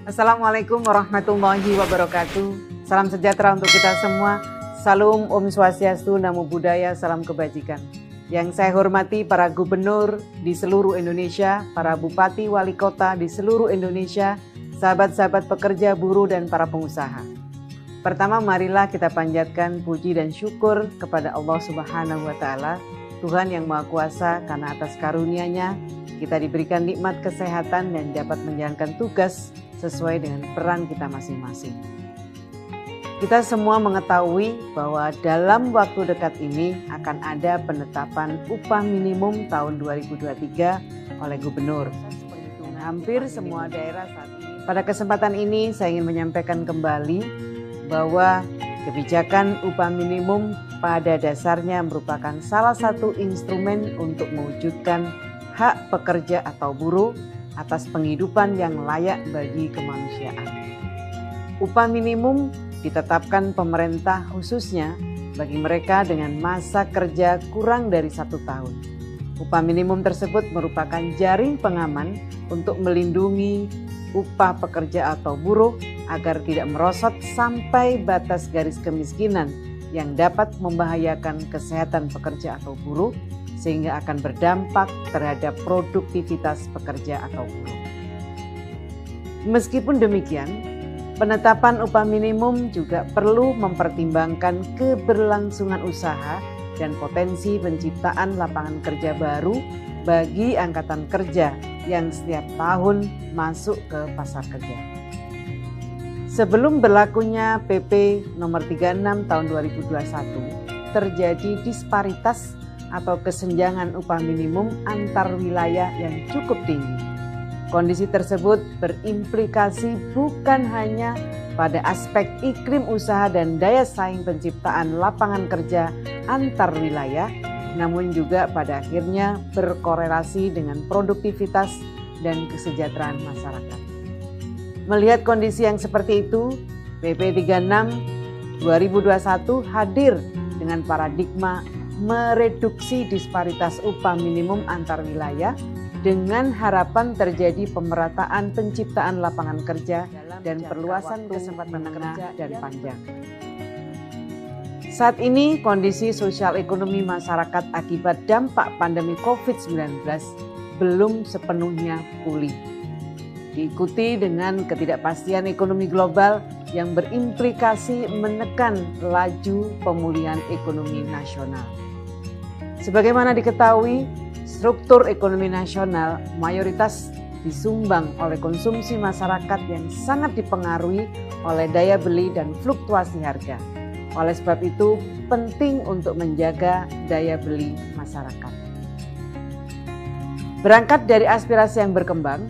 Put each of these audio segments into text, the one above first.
Assalamualaikum warahmatullahi wabarakatuh. Salam sejahtera untuk kita semua. Salam Om Swastiastu, Namo Buddhaya, salam kebajikan. Yang saya hormati para gubernur di seluruh Indonesia, para bupati, wali kota di seluruh Indonesia, sahabat-sahabat pekerja, buruh, dan para pengusaha. Pertama, marilah kita panjatkan puji dan syukur kepada Allah Subhanahu wa Ta'ala, Tuhan yang Maha Kuasa, karena atas karunia-Nya kita diberikan nikmat kesehatan dan dapat menjalankan tugas sesuai dengan peran kita masing-masing. Kita semua mengetahui bahwa dalam waktu dekat ini akan ada penetapan upah minimum tahun 2023 oleh gubernur. Hampir semua daerah saat ini. Pada kesempatan ini saya ingin menyampaikan kembali bahwa kebijakan upah minimum pada dasarnya merupakan salah satu instrumen untuk mewujudkan hak pekerja atau buruh atas penghidupan yang layak bagi kemanusiaan. Upah minimum ditetapkan pemerintah khususnya bagi mereka dengan masa kerja kurang dari 1 tahun. Upah minimum tersebut merupakan jaring pengaman untuk melindungi upah pekerja atau buruh agar tidak merosot sampai batas garis kemiskinan yang dapat membahayakan kesehatan pekerja atau buruh, sehingga akan berdampak terhadap produktivitas pekerja atau buruh. Meskipun demikian, penetapan upah minimum juga perlu mempertimbangkan keberlangsungan usaha dan potensi penciptaan lapangan kerja baru bagi angkatan kerja yang setiap tahun masuk ke pasar kerja. Sebelum berlakunya PP nomor 36 tahun 2021, terjadi disparitas atau kesenjangan upah minimum antar wilayah yang cukup tinggi. Kondisi tersebut berimplikasi bukan hanya pada aspek iklim usaha dan daya saing penciptaan lapangan kerja antar wilayah, namun juga pada akhirnya berkorelasi dengan produktivitas dan kesejahteraan masyarakat. Melihat kondisi yang seperti itu, PP 36 2021 hadir dengan paradigma mereduksi disparitas upah minimum antar wilayah dengan harapan terjadi pemerataan penciptaan lapangan kerja dan perluasan kesempatan kerja dan panjang. Saat ini kondisi sosial ekonomi masyarakat akibat dampak pandemi COVID-19 belum sepenuhnya pulih. Diikuti dengan ketidakpastian ekonomi global yang berimplikasi menekan laju pemulihan ekonomi nasional. Sebagaimana diketahui, struktur ekonomi nasional mayoritas disumbang oleh konsumsi masyarakat yang sangat dipengaruhi oleh daya beli dan fluktuasi harga. Oleh sebab itu, penting untuk menjaga daya beli masyarakat. Berangkat dari aspirasi yang berkembang,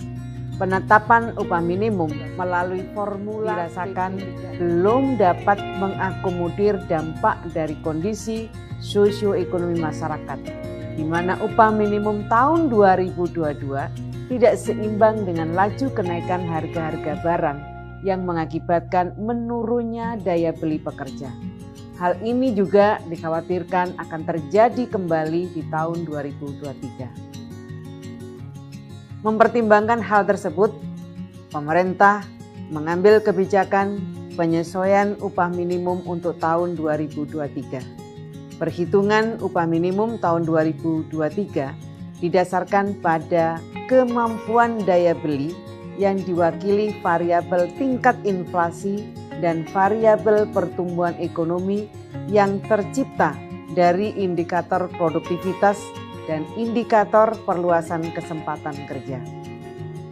penetapan upah minimum melalui formula dirasakan belum dapat mengakomodir dampak dari kondisi sosioekonomi masyarakat, di mana upah minimum tahun 2022 tidak seimbang dengan laju kenaikan harga-harga barang yang mengakibatkan menurunnya daya beli pekerja. Hal ini juga dikhawatirkan akan terjadi kembali di tahun 2023. Mempertimbangkan hal tersebut, pemerintah mengambil kebijakan penyesuaian upah minimum untuk tahun 2023. Perhitungan upah minimum tahun 2023 didasarkan pada kemampuan daya beli yang diwakili variabel tingkat inflasi dan variabel pertumbuhan ekonomi yang tercipta dari indikator produktivitas dan indikator perluasan kesempatan kerja.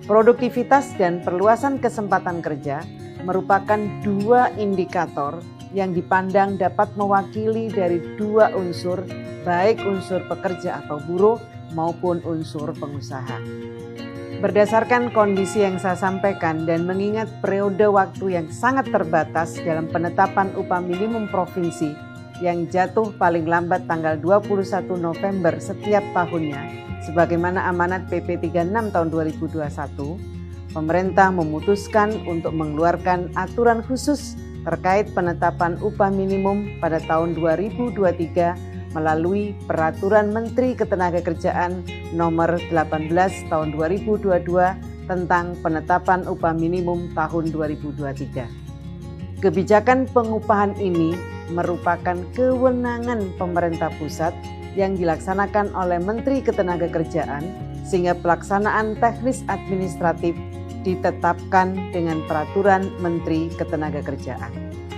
Produktivitas dan perluasan kesempatan kerja merupakan dua indikator yang dipandang dapat mewakili dari dua unsur, baik unsur pekerja atau buruh maupun unsur pengusaha. Berdasarkan kondisi yang saya sampaikan dan mengingat periode waktu yang sangat terbatas dalam penetapan upah minimum provinsi yang jatuh paling lambat tanggal 21 November setiap tahunnya, sebagaimana amanat PP 36 tahun 2021, pemerintah memutuskan untuk mengeluarkan aturan khusus terkait penetapan upah minimum pada tahun 2023 melalui Peraturan Menteri Ketenagakerjaan Nomor 18 Tahun 2022 tentang penetapan upah minimum tahun 2023. Kebijakan pengupahan ini merupakan kewenangan pemerintah pusat yang dilaksanakan oleh Menteri Ketenagakerjaan sehingga pelaksanaan teknis administratif ditetapkan dengan peraturan Menteri Ketenagakerjaan.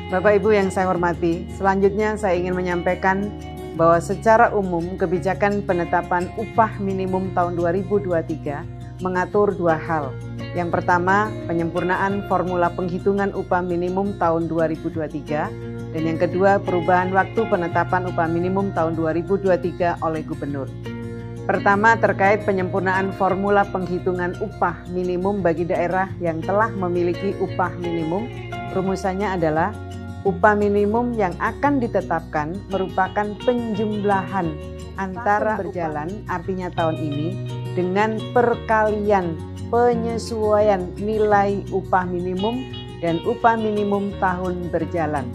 Bapak Ibu yang saya hormati, selanjutnya saya ingin menyampaikan bahwa secara umum kebijakan penetapan upah minimum tahun 2023 mengatur dua hal. Yang pertama, penyempurnaan formula penghitungan upah minimum tahun 2023 dan yang kedua, perubahan waktu penetapan upah minimum tahun 2023 oleh Gubernur. Pertama, terkait penyempurnaan formula penghitungan upah minimum bagi daerah yang telah memiliki upah minimum, rumusannya adalah upah minimum yang akan ditetapkan merupakan penjumlahan antara berjalan, artinya tahun ini, dengan perkalian penyesuaian nilai upah minimum dan upah minimum tahun berjalan.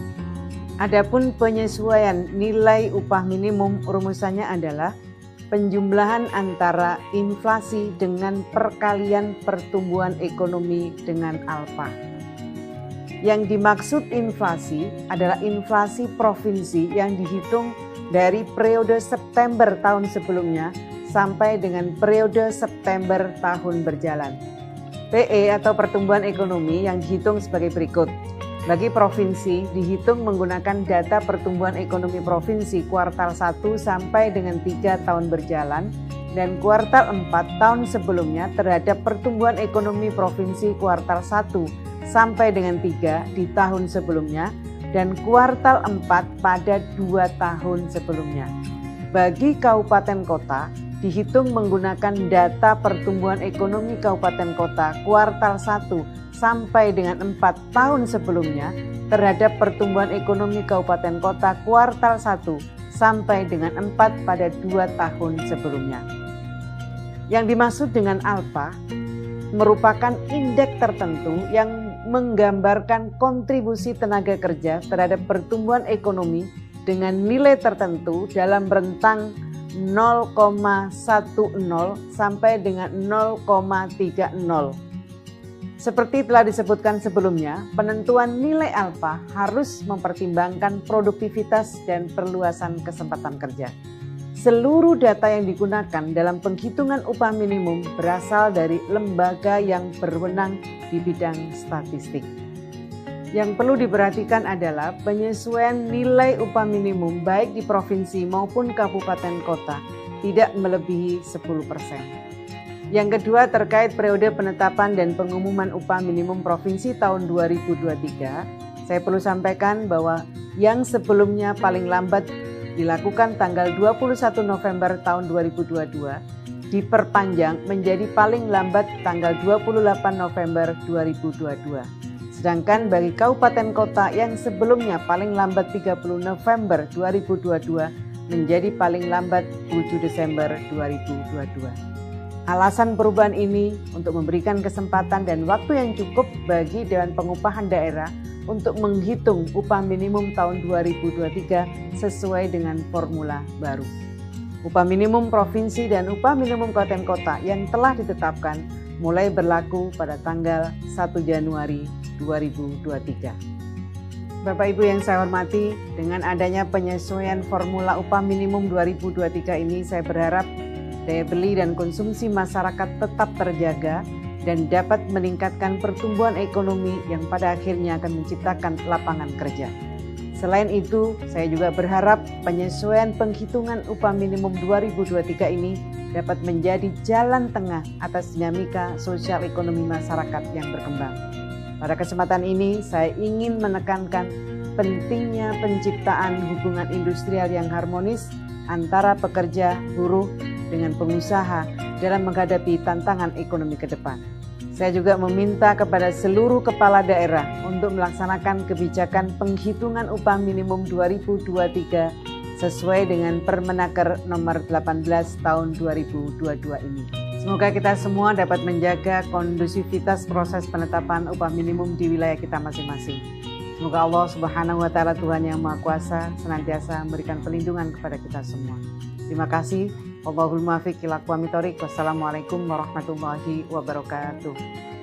Adapun penyesuaian nilai upah minimum rumusannya adalah penjumlahan antara inflasi dengan perkalian pertumbuhan ekonomi dengan alfa. Yang dimaksud inflasi adalah inflasi provinsi yang dihitung dari periode September tahun sebelumnya sampai dengan periode September tahun berjalan. PE atau pertumbuhan ekonomi yang dihitung sebagai berikut. Bagi provinsi dihitung menggunakan data pertumbuhan ekonomi provinsi kuartal 1 sampai dengan 3 tahun berjalan dan kuartal 4 tahun sebelumnya terhadap pertumbuhan ekonomi provinsi kuartal 1 sampai dengan 3 di tahun sebelumnya dan kuartal 4 pada 2 tahun sebelumnya. Bagi kabupaten kota dihitung menggunakan data pertumbuhan ekonomi kabupaten kota kuartal 1 sampai dengan 4 tahun sebelumnya terhadap pertumbuhan ekonomi kabupaten kota kuartal 1 sampai dengan 4 pada 2 tahun sebelumnya. Yang dimaksud dengan alfa merupakan indeks tertentu yang menggambarkan kontribusi tenaga kerja terhadap pertumbuhan ekonomi dengan nilai tertentu dalam rentang 0,10 sampai dengan 0,30. Seperti telah disebutkan sebelumnya, penentuan nilai alfa harus mempertimbangkan produktivitas dan perluasan kesempatan kerja. Seluruh data yang digunakan dalam penghitungan upah minimum berasal dari lembaga yang berwenang di bidang statistik. Yang perlu diperhatikan adalah penyesuaian nilai upah minimum baik di provinsi maupun kabupaten kota tidak melebihi 10%. Yang kedua terkait periode penetapan dan pengumuman upah minimum provinsi tahun 2023, saya perlu sampaikan bahwa yang sebelumnya paling lambat dilakukan tanggal 21 November tahun 2022 diperpanjang menjadi paling lambat tanggal 28 November 2022. Sedangkan bagi kabupaten kota yang sebelumnya paling lambat 30 November 2022 menjadi paling lambat 7 Desember 2022. Alasan perubahan ini untuk memberikan kesempatan dan waktu yang cukup bagi Dewan Pengupahan Daerah untuk menghitung upah minimum tahun 2023 sesuai dengan formula baru. Upah minimum provinsi dan upah minimum kabupaten kota yang telah ditetapkan mulai berlaku pada tanggal 1 Januari 2023. Bapak Ibu yang saya hormati, dengan adanya penyesuaian formula upah minimum 2023 ini saya berharap daya beli dan konsumsi masyarakat tetap terjaga dan dapat meningkatkan pertumbuhan ekonomi yang pada akhirnya akan menciptakan lapangan kerja. Selain itu, saya juga berharap penyesuaian penghitungan upah minimum 2023 ini dapat menjadi jalan tengah atas dinamika sosial ekonomi masyarakat yang berkembang. Pada kesempatan ini, saya ingin menekankan pentingnya penciptaan hubungan industrial yang harmonis antara pekerja, buruh, dengan pengusaha dalam menghadapi tantangan ekonomi ke depan. Saya juga meminta kepada seluruh kepala daerah untuk melaksanakan kebijakan penghitungan upah minimum 2023 sesuai dengan Permenaker nomor 18 tahun 2022 ini. Semoga kita semua dapat menjaga kondusivitas proses penetapan upah minimum di wilayah kita masing-masing. Semoga Allah Subhanahu wa Ta'ala, Tuhan yang Maha Kuasa, senantiasa memberikan perlindungan kepada kita semua. Terima kasih. Wallahul muwaffiq ila aqwamit thoriq. Wassalamualaikum warahmatullahi wabarakatuh.